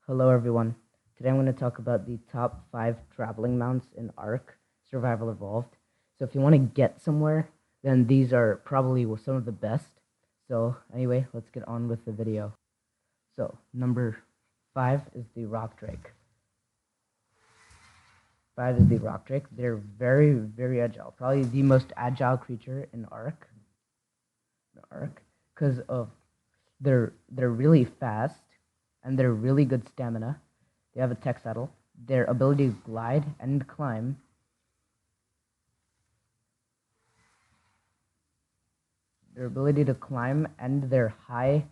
Hello everyone. Today I'm going to talk about the top 5 traveling mounts in Ark Survival Evolved. So if you want to get somewhere, then these are probably some of the best. So anyway, let's get on with the video. So number 5 is the Rock Drake. 5 is the Rock Drake. They're very, very agile. Probably the most agile creature in Ark. Because of they're really fast and they're really good stamina. They have a tech saddle. Their ability to glide and climb. Their ability to climb and their high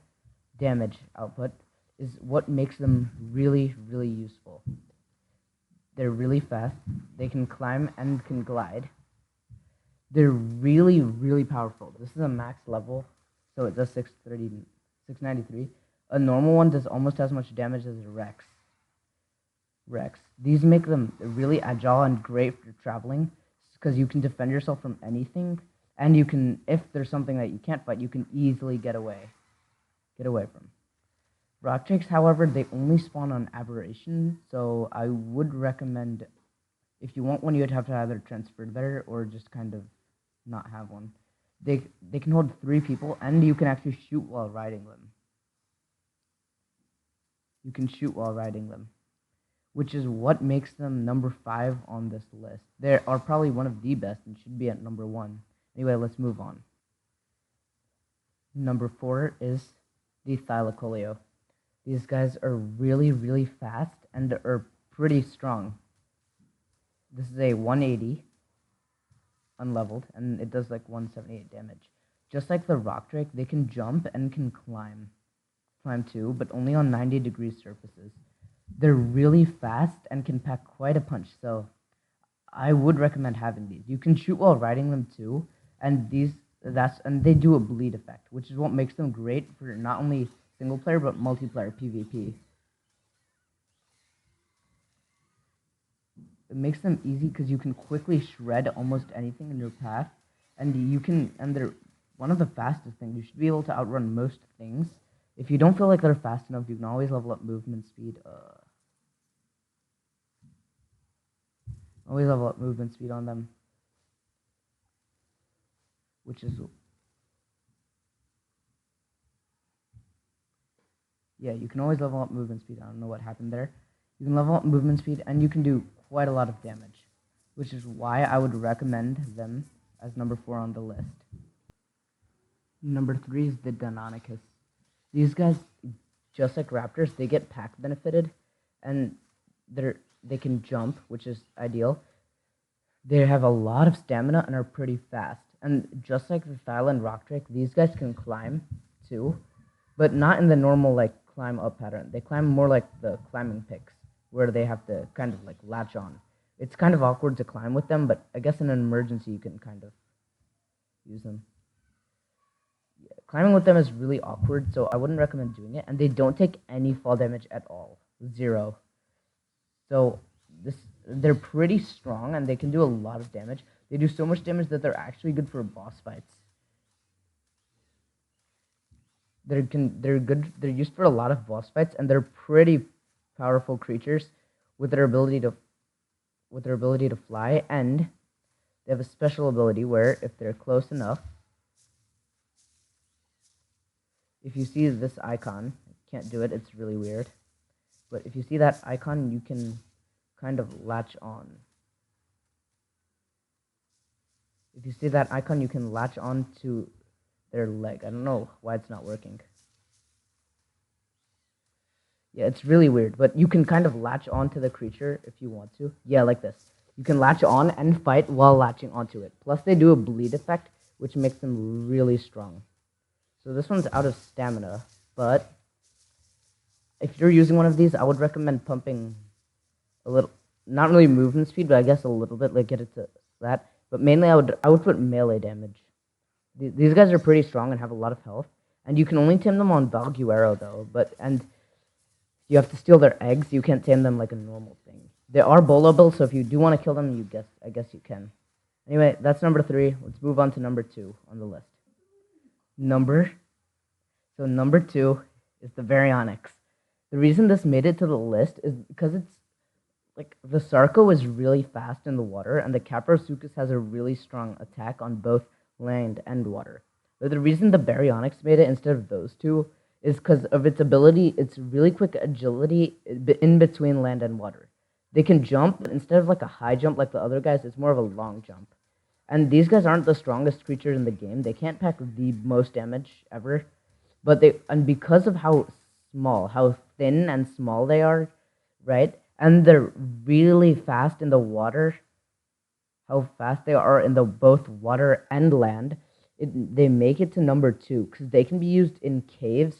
damage output is what makes them really, really useful. They're really fast. They can climb and can glide. They're really, really powerful. This is a max level, so it does 693. A normal one does almost as much damage as a Rex. These make them really agile and great for traveling because you can defend yourself from anything, and you can, if there's something that you can't fight, you can easily get away from. Rock Drakes, however, they only spawn on Aberration, so I would recommend, if you want one, you'd have to either transfer there or just kind of not have one. They can hold 3 people, and you can actually shoot while riding them. Which is what makes them number 5 on this list. They are probably one of the best and should be at number 1. Anyway, let's move on. Number 4 is the Thylakolio. These guys are really, really fast and are pretty strong. This is a 180 unleveled, and it does like 178 damage. Just like the Rock Drake, they can jump and can climb too, but only on 90-degree surfaces. They're really fast and can pack quite a punch, so I would recommend having these. You can shoot while riding them too, and they do a bleed effect, which is what makes them great for not only single player but multiplayer PvP. It makes them easy because you can quickly shred almost anything in your path, and they're one of the fastest things. You should be able to outrun most things. If you don't feel like they're fast enough, you can always level up movement speed. Always level up movement speed on them, which is, yeah, you can always level up movement speed. I don't know what happened there. You can level up movement speed, and you can do quite a lot of damage, which is why I would recommend them as number 4 on the list. Number 3 is the Deinonychus. These guys, just like raptors, they get pack benefited, and they can jump, which is ideal. They have a lot of stamina and are pretty fast. And just like the Thyla and Rock Drake, these guys can climb too, but not in the normal like climb up pattern. They climb more like the climbing picks, where they have to kind of like latch on. It's kind of awkward to climb with them, but I guess in an emergency you can kind of use them. Climbing with them is really awkward, so I wouldn't recommend doing it. And they don't take any fall damage at all. 0. So they're pretty strong, and they can do a lot of damage. They do so much damage that they're actually good for boss fights. They're good. They're used for a lot of boss fights, and they're pretty powerful creatures with their ability to fly. And they have a special ability where if they're close enough, if you see this icon, I can't do it, it's really weird, but if you see that icon, you can kind of latch on. If you see that icon, you can latch on to their leg. I don't know why it's not working. Yeah, it's really weird, but you can kind of latch on to the creature if you want to. Yeah, like this. You can latch on and fight while latching onto it. Plus, they do a bleed effect, which makes them really strong. So this one's out of stamina, but if you're using one of these, I would recommend pumping a little, not really movement speed, but I guess a little bit, like get it to that. But mainly I would put melee damage. These guys are pretty strong and have a lot of health, and you can only tame them on Baryonyx though, and you have to steal their eggs. You can't tame them like a normal thing. They are bowlable, so if you do want to kill them, I guess you can. Anyway, that's number 3. Let's move on to number 2 on the list. Number 2 is the Baryonyx. The reason this made it to the list is because it's like the Sarco is really fast in the water, and the Caprosuchus has a really strong attack on both land and water. But the reason the Baryonyx made it instead of those two is because of its ability, its really quick agility in between land and water. They can jump, but instead of like a high jump like the other guys, it's more of a long jump. And these guys aren't the strongest creatures in the game. They can't pack the most damage ever, but because of how small, how thin and small they are, right? And they're really fast in the water. How fast they are in the both water and land. They make it to number 2 because they can be used in caves.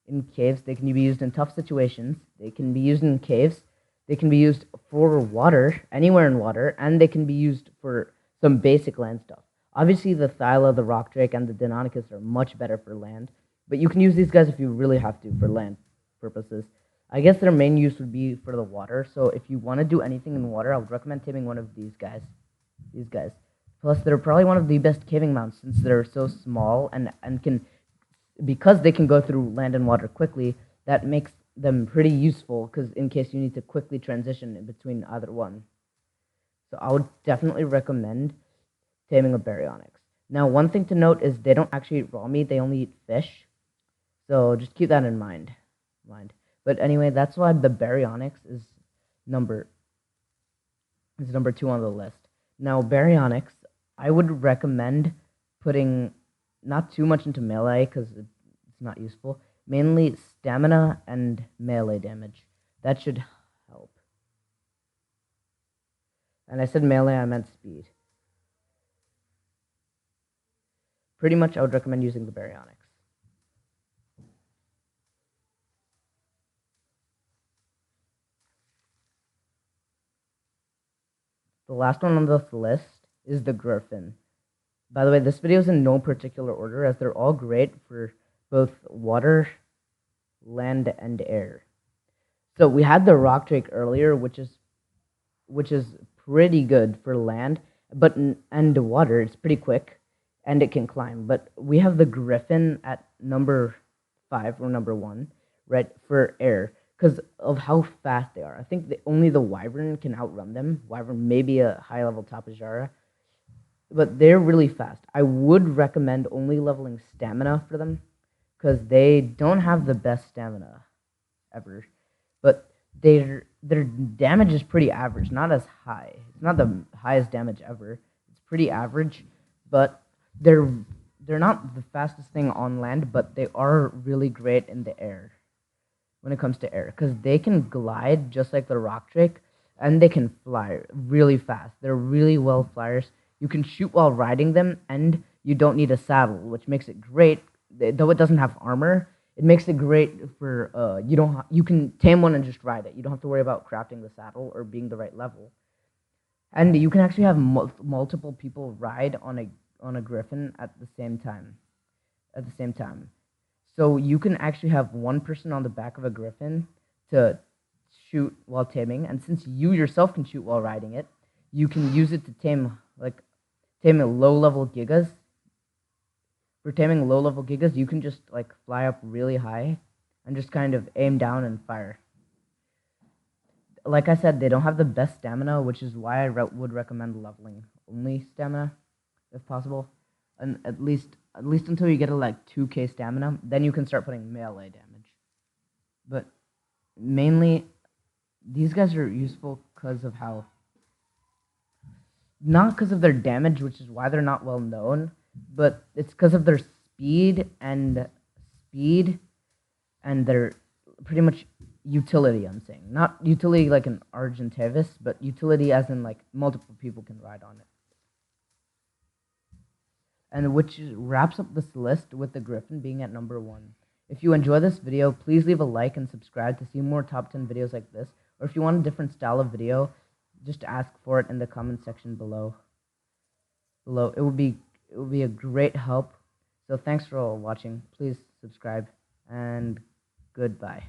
In caves, they can be used in tough situations. They can be used in caves. They can be used for water, anywhere in water, and they can be used for some basic land stuff. Obviously, the Thyla, the Rock Drake, and the Deinonychus are much better for land, but you can use these guys if you really have to for land purposes. I guess their main use would be for the water, so if you want to do anything in water, I would recommend taming one of these guys. Plus, they're probably one of the best caving mounts since they're so small and can, because they can go through land and water quickly, that makes them pretty useful because in case you need to quickly transition in between either one. So I would definitely recommend taming a Baryonyx. Now, one thing to note is they don't actually eat raw meat, they only eat fish. So just keep that in mind. But anyway, that's why the Baryonyx is number 2 on the list. Now, Baryonyx, I would recommend putting not too much into melee because it's not useful. Mainly stamina and melee damage. That should help. And I said melee, I meant speed. Pretty much, I would recommend using the Baryonyx. The last one on this list is the Griffin. By the way, this video is in no particular order as they're all great for both water, land, and air. So we had the Rock Drake earlier, which is pretty good for land, but and water. It's pretty quick, and it can climb. But we have the Griffin at number 5 or number 1, right, for air because of how fast they are. I think only the Wyvern can outrun them. Wyvern maybe a high-level Tapejara, but they're really fast. I would recommend only leveling stamina for them because they don't have the best stamina ever. But their damage is pretty average, not as high. It's not the highest damage ever. It's pretty average, but they're not the fastest thing on land, but they are really great in the air when it comes to air because they can glide just like the Rock Drake, and they can fly really fast. They're really well flyers. You can shoot while riding them, and you don't need a saddle, which makes it great. Though it doesn't have armor, it makes it great for you can tame one and just ride it. You don't have to worry about crafting the saddle or being the right level. And you can actually have multiple people ride on a Griffin at the same time. So you can actually have one person on the back of a Griffin to shoot while taming, and since you yourself can shoot while riding it, you can use it to tame low-level gigas. For taming low-level gigas, you can just like fly up really high and just kind of aim down and fire. Like I said, they don't have the best stamina, which is why I would recommend leveling only stamina if possible, and at least until you get to like 2k stamina, then you can start putting melee damage. But mainly, these guys are useful because of how, not because of their damage, which is why they're not well known, but it's because of their speed and their pretty much utility. I'm saying not utility like an Argentavis, but utility as in like multiple people can ride on it. And which wraps up this list with the Griffin being at number 1. If you enjoy this video, please leave a like and subscribe to see more top 10 videos like this. Or if you want a different style of video, just ask for it in the comment section below. It would be a great help. So thanks for watching. Please subscribe and goodbye.